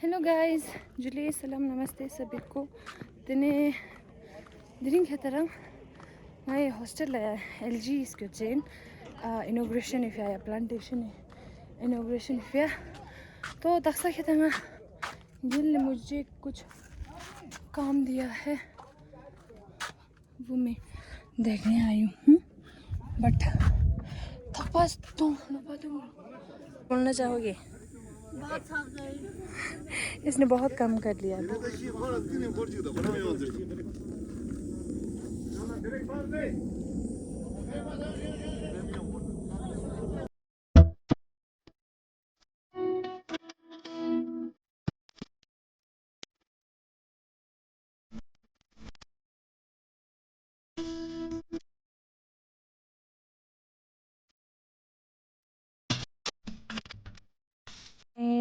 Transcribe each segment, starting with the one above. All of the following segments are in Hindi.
हेलो गाइस जुली सलाम नमस्ते सभी को दिने दिरिंग खतरंग मैं हॉस्टल एलजी इसको चेन इनॉग्रेशन इफिया या प्लांटेशन इनॉग्रेशन इफिया तो तक्सा खतंगा गिल ने मुझे कुछ काम दिया है वो मैं देखने आई हूँ बट थपास तो बोलना चाहोगे इसने बहुत कम कर लिया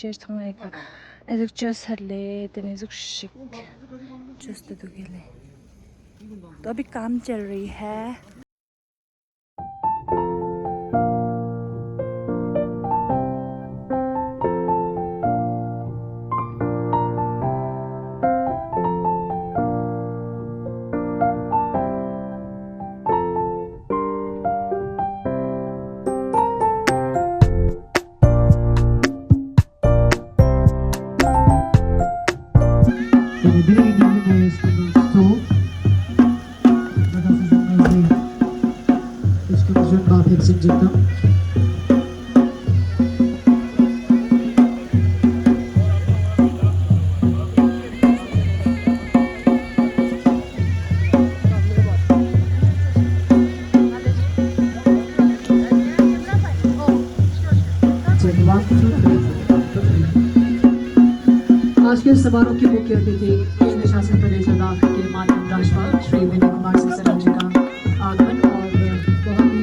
चेस्ट थंगा एजुक चेस्ट हले तने एजुक शिक चेस्ट तो गेले तो अभी काम चल रही है आज के समारोह के मुख्य अतिथि केंद्र शासित प्रदेश लद्दाख के माननीय राज्यपाल श्री विनय कुमार सिंह जी का आगमन और बहुत ही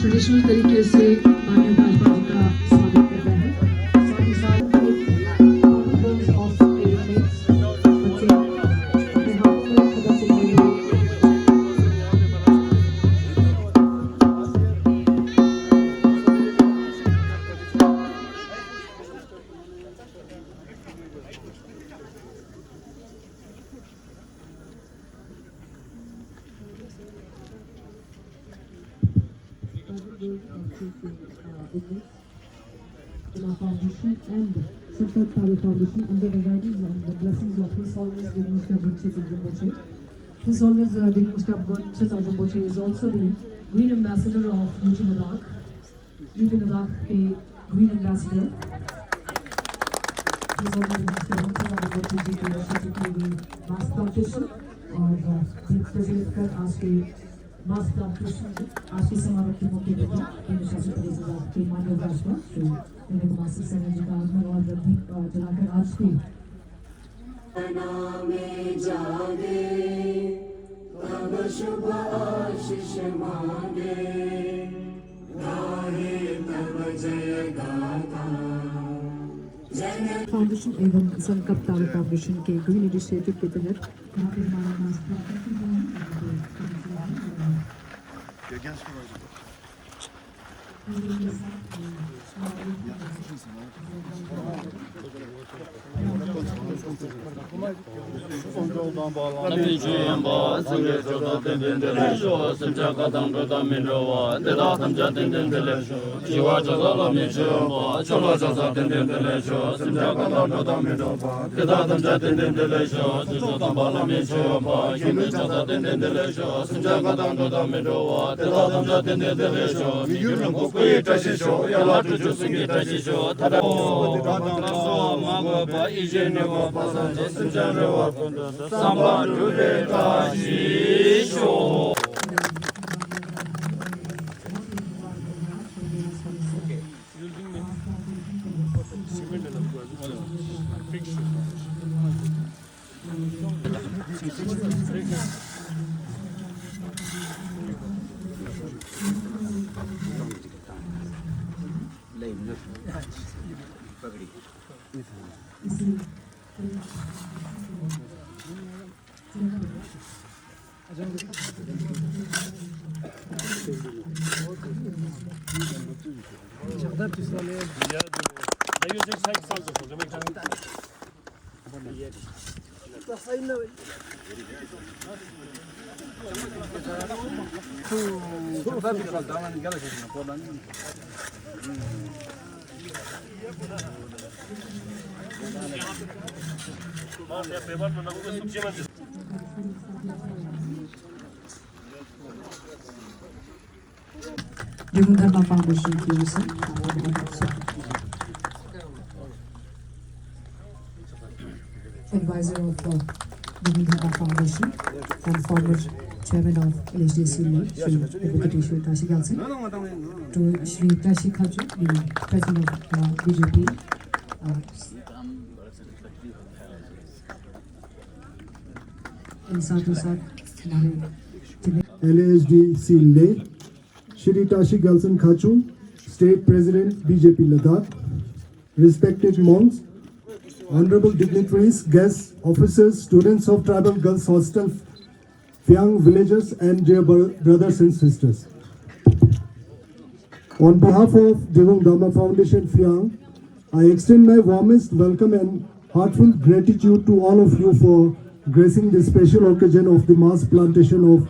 ट्रेडिशनल तरीके से माननीय राज्यपाल जी का स्वागत कर रहे हैं। साथ ही साथ Foundation and Support Power Foundation under the guidance and the blessings of His Holiness the Minister of Bundeswehr Rinpoche. His Holiness the Minister of Bundeswehr Rinpoche is also the Green Ambassador of UT Ladakh. UT Ladakh के Green Ambassador. His Holiness the Minister of Bundeswehr Rinpoche जी के वर्षों के लिए मास्क प्लांटेशन और प्रेसिडेंट कर आज के मास्क प्लांटेशन आज के समारोह के मौके पर केंद्र शासित प्रदेश लद्दाख के माननीय राज्यपाल श्री विनय कुमार सिंह जी का आगमन और दीप जलाकर आज की शुभ आशीष मांगे फाउंडेशन एवं संकल्प तालु फाउंडेशन के ग्रीन इनिशिएटिव के तहत यहाँ पे हमारा mask Çadar tüsale, ya, Drigung Dharma Foundation की ओर से advisor of Drigung Dharma Foundation and former chairman of LHDC, Shri Advocate Tashi Galsing, to Shri Tashi Khaju, the president of BJP. And साथ ही साथ हमारे LHDC Leh, Shri Tashi Galsing Khachu, State President BJP Ladakh, respected monks, honorable dignitaries, guests, officers, students of Tribal Girls Hostel, Phyang villagers and dear brothers and sisters. On behalf of Drigung Dharma Foundation Phyang, I extend my warmest welcome and heartfelt gratitude to all of you for gracing this special occasion of the mass plantation of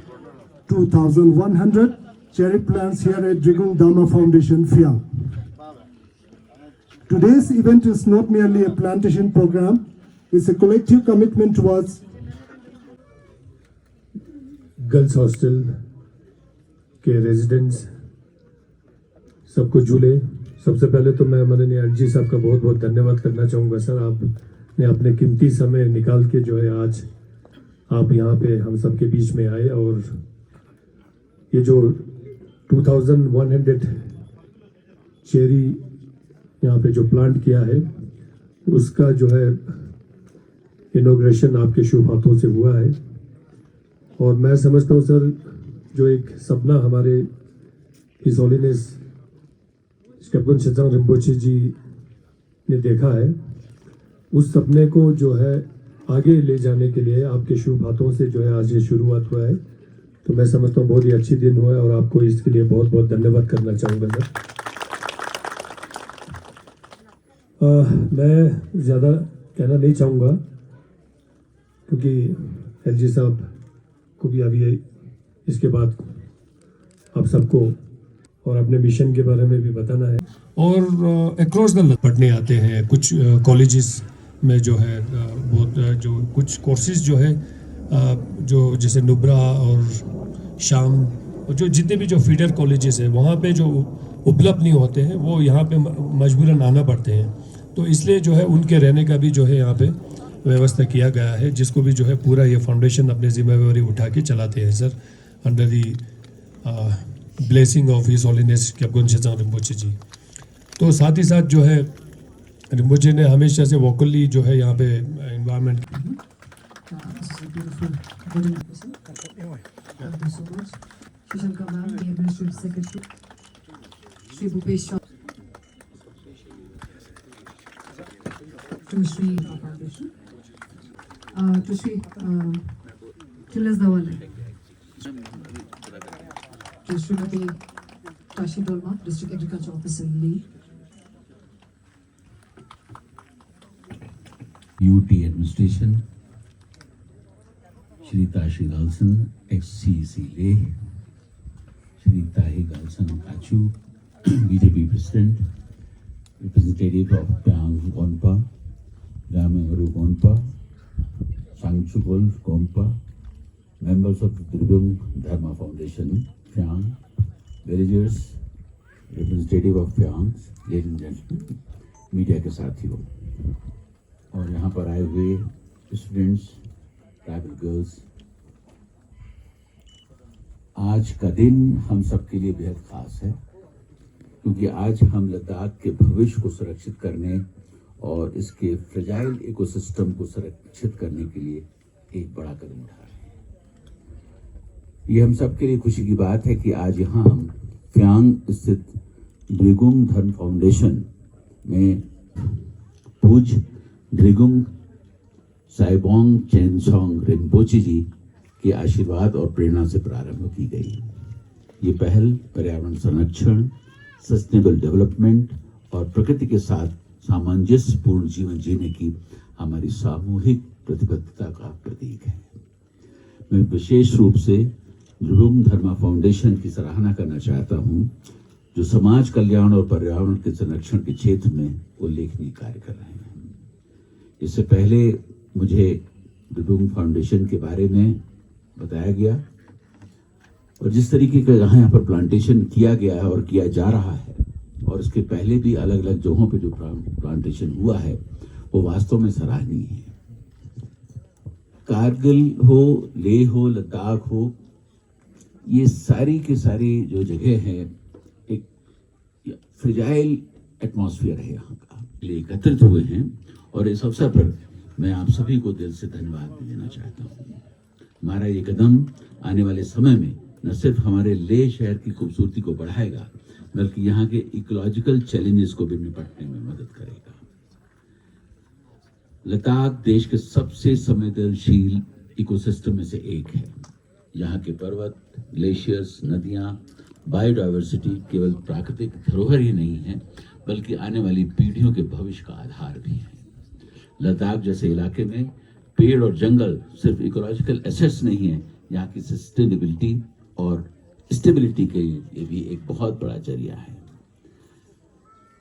2,100 cherry plants here at Drigung Dharma Foundation Phyang. Today's event is not merely a plantation program, it's a collective commitment towards girls hostel के रेजिडेंट्स सबको झूले। सबसे पहले तो मैं माननीय एलजी साहब का बहुत बहुत धन्यवाद करना चाहूँगा। सर, आपने अपने कीमती समय निकाल के जो है आज आप यहाँ पे हम सबके बीच में आए और ये जो 2100 चेरी यहाँ पे जो प्लांट किया है उसका जो है इनॉग्रेशन आपके शुभ हाथों से हुआ है। और मैं समझता हूँ सर, जो एक सपना हमारे हिज होलीनेस स्टेपगन शतांग रिम्पोचे जी ने देखा है, उस सपने को जो है आगे ले जाने के लिए आपके शुभ हाथों से जो है आज ये शुरुआत हुआ है। तो मैं समझता हूँ बहुत ही अच्छी दिन हुआ है और आपको इसके लिए बहुत बहुत धन्यवाद करना चाहूँगा सर। मैं ज़्यादा कहना नहीं चाहूँगा क्योंकि एलजी साहब को भी अभी इसके बाद आप सबको और अपने मिशन के बारे में भी बताना है। और अक्रॉस द पढ़ने आते हैं कुछ कॉलेजेस में जो है बहुत जो कुछ कोर्सेज जो है जो जैसे नुब्रा और शाम और जो जितने भी जो फीडर कॉलेजेस है वहाँ पे जो उपलब्ध नहीं होते हैं वो यहाँ पे मजबूरन आना पड़ते हैं। तो इसलिए जो है उनके रहने का भी जो है यहाँ पे व्यवस्था किया गया है, जिसको भी जो है पूरा ये फाउंडेशन अपनी जिम्मेवारी उठा के चलाते हैं sir, under the blessing of his holiness Kyabgon Shechang Rinpoche ji. तो साथ ही साथ जो है रिम्पोचे ने हमेशा से वोकली जो है यहाँ पे environment to Shri Tilas Dawale, to Srimati Tashi Dolma, District Agriculture Officer Leh, UT Administration, Shri Tashi Galsing, ex-CEC Leh, Shri Tahi Galsing Khachu, BJP President, representative of Phyang Gonpa, Ramengru Gonpa, Sangchukol Gompa, members of the Drigung Dharma Foundation, Phyang, villagers, representative of Phyang, ladies and gentlemen, media के साथियों और यहाँ पर आए हुए स्टूडेंट्स, ट्राइबल गर्ल्स, आज का दिन हम सबके लिए बेहद खास है क्योंकि आज हम लद्दाख के भविष्य को सुरक्षित करने और इसके फ्रेजाइल इकोसिस्टम को सुरक्षित करने के लिए एक बड़ा कदम उठा रहे हैं। ये हम सबके लिए खुशी की बात है कि आज यहाँ हम फ्यांग स्थित ड्रिगुंग धर्म फाउंडेशन में पूज्य ड्रिगुंग साइबोंग चेनसोंग रिम्पोचे जी के आशीर्वाद और प्रेरणा से प्रारंभ की गई। ये पहल पर्यावरण संरक्षण, सस्टेनेबल डेवलपमेंट और प्रकृति के साथ सामंजस्यपूर्ण जीवन जीने की हमारी सामूहिक प्रतिबद्धता का प्रतीक है। मैं विशेष रूप से द्रविड़ धर्मा फाउंडेशन की सराहना करना चाहता हूं, जो समाज कल्याण और पर्यावरण के संरक्षण के क्षेत्र में उल्लेखनीय कार्य कर रहे हैं। इससे पहले मुझे द्रविड़ फाउंडेशन के बारे में बताया गया और जिस तरीके का यहाँ पर प्लांटेशन किया गया है और किया जा रहा है, और इसके पहले भी अलग अलग जगहों पे जो प्लांटेशन हुआ है, वो वास्तव में सराहनीय है। कारगिल हो, लेह हो, लद्दाख हो, ये सारी की सारी जो जगह है, एक फ्रेजाइल एटमॉस्फेयर है यहाँ का, लिए एकत्रित हुए हैं। और इस अवसर पर मैं आप सभी को दिल से धन्यवाद भी देना चाहता हूँ। हमारा ये कदम आने वाले समय में न सिर्फ हमारे लेह शहर की खूबसूरती को बढ़ाएगा, बल्कि यहाँ के इकोलॉजिकल चैलेंजेस को भी निपटने में मदद करेगा। लद्दाख देश के सबसे संवेदनशील इकोसिस्टम में से एक है। यहाँ के पर्वत, ग्लेशियर्स, नदियाँ, बायोडायवर्सिटी केवल प्राकृतिक धरोहर ही नहीं है, बल्कि आने वाली पीढ़ियों के भविष्य का आधार भी है। लद्दाख जैसे इलाके में पेड़ और जंगल सिर्फ इकोलॉजिकल एसेट्स नहीं है, यहाँ की सस्टेनेबिलिटी और स्टेबिलिटी के लिए भी एक बहुत बड़ा जरिया है।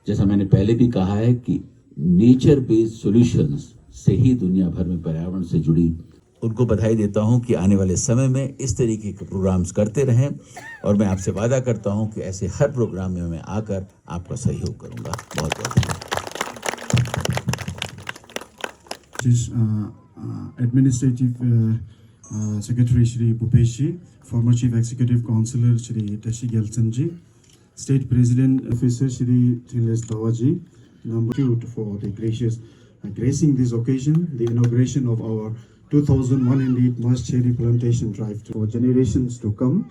जैसा मैंने पहले भी कहा है कि नेचर बेस्ड सॉल्यूशंस से ही दुनिया भर में पर्यावरण से जुड़ी, उनको बधाई देता हूं कि आने वाले समय में इस तरीके के प्रोग्राम्स करते रहें, और मैं आपसे वादा करता हूं कि ऐसे हर प्रोग्राम में मैं आकर आपका सहयोग करूंगा। बहुत बहुत Administrative Secretary Shri Bhupesh Ji, former Chief Executive Councillor Shri Tashi Gelson Ji, State President Officer Shri Trinesh Dawa Ji, number 2 for the gracious gracing this occasion, the inauguration of our 2108 Mass Cherry Plantation Drive for generations to come.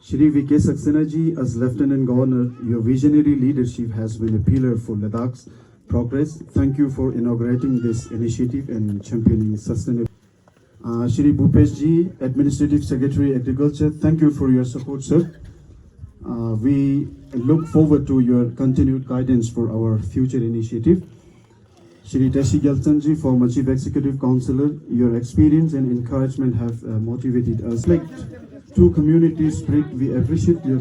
Shri V.K. Saxena Ji, as Lieutenant Governor, your visionary leadership has been a pillar for Ladakh's progress. Thank you for inaugurating this initiative and championing sustainable. Shri Bhupesh Ji, Administrative Secretary Agriculture, thank you for your support, sir. We look forward to your continued guidance for our future initiative. Shri Tashi Gelson Ji, former Chief Executive Councillor, your experience and encouragement have motivated us. Like two communities spirit, we appreciate your.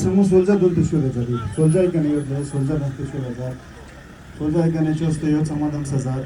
Somos soldier dultu şöyle soldier kanıyor, soldier dultu şöyle soldier kanıyor, işte yok samadan sazar.